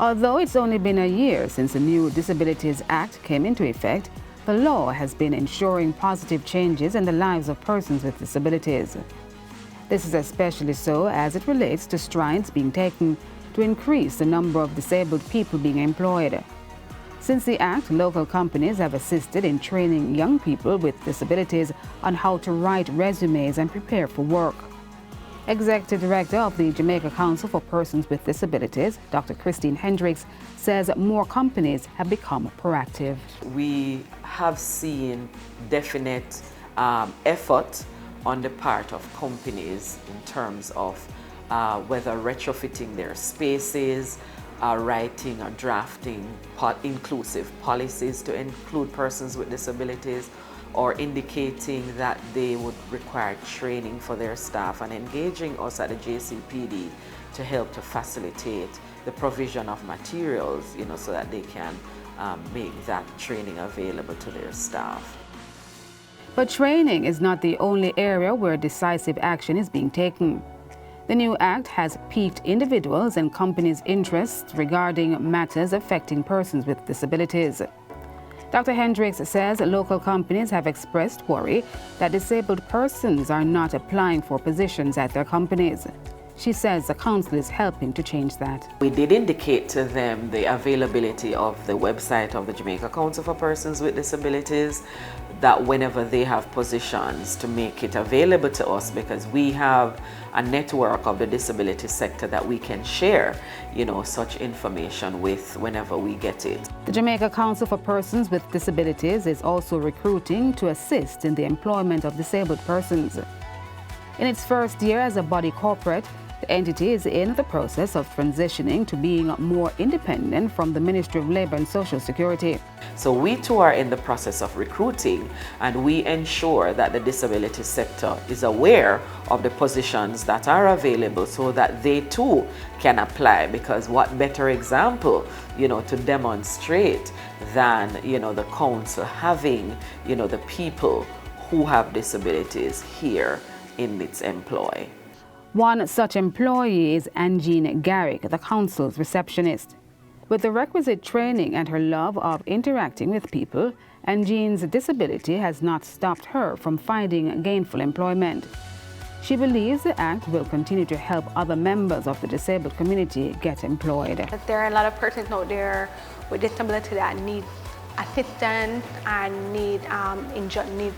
Although it's only been a year since the new Disabilities Act came into effect, the law has been ensuring positive changes in the lives of persons with disabilities. This is especially so as it relates to strides being taken to increase the number of disabled people being employed. Since the Act, local companies have assisted in training young people with disabilities on how to write resumes and prepare for work. Executive Director of the Jamaica Council for Persons with Disabilities, Dr. Andrew Hendricks, says more companies have become proactive. We have seen definite effort on the part of companies in terms of whether retrofitting their spaces, writing or drafting inclusive policies to include persons with disabilities, or indicating that they would require training for their staff, and engaging us at the JCPD to help to facilitate the provision of materials, so that they can make that training available to their staff. But training is not the only area where decisive action is being taken. The new Act has piqued individuals and companies' interests regarding matters affecting persons with disabilities. Dr. Hendricks says local companies have expressed worry that disabled persons are not applying for positions at their companies. She says the council is helping to change that. We did indicate to them the availability of the website of the Jamaica Council for Persons with Disabilities, that whenever they have positions to make it available to us, because we have a network of the disability sector that we can share, such information with whenever we get it. The Jamaica Council for Persons with Disabilities is also recruiting to assist in the employment of disabled persons. In its first year as a body corporate, the entity is in the process of transitioning to being more independent from the Ministry of Labour and Social Security. So we too are in the process of recruiting, and we ensure that the disability sector is aware of the positions that are available so that they too can apply, because what better example, to demonstrate than, the council having, the people who have disabilities here in its employ. One such employee is Gina Garrick, the council's receptionist. With the requisite training and her love of interacting with people, Jean's disability has not stopped her from finding gainful employment. She believes the Act will continue to help other members of the disabled community get employed. There are a lot of persons out there with disability that need assistance and need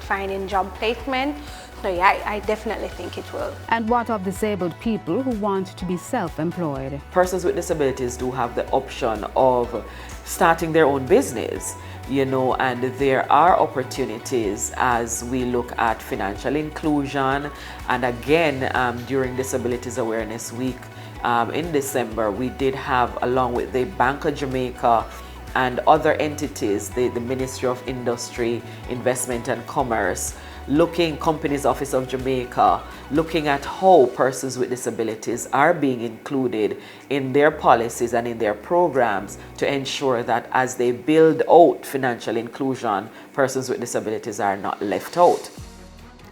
finding job placement. So yeah, I definitely think it will. And what of disabled people who want to be self-employed? Persons with disabilities do have the option of starting their own business, and there are opportunities as we look at financial inclusion. And again, during Disabilities Awareness Week in December, we did have, along with the Bank of Jamaica and other entities, the Ministry of Industry, Investment and Commerce, Companies Office of Jamaica, looking at how persons with disabilities are being included in their policies and in their programs to ensure that as they build out financial inclusion, persons with disabilities are not left out.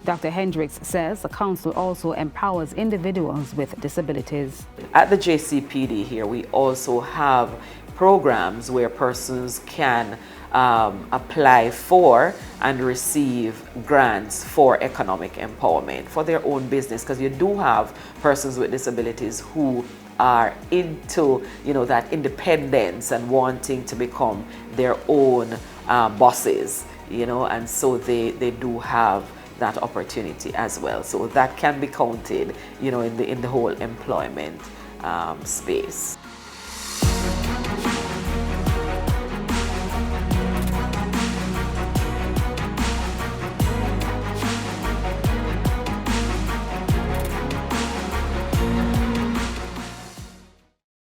Dr. Hendricks says the council also empowers individuals with disabilities. At the JCPD here, we also have programs where persons can apply for and receive grants for economic empowerment for their own business, because you do have persons with disabilities who are into that independence and wanting to become their own bosses, and so they do have that opportunity as well. So that can be counted in the whole employment space.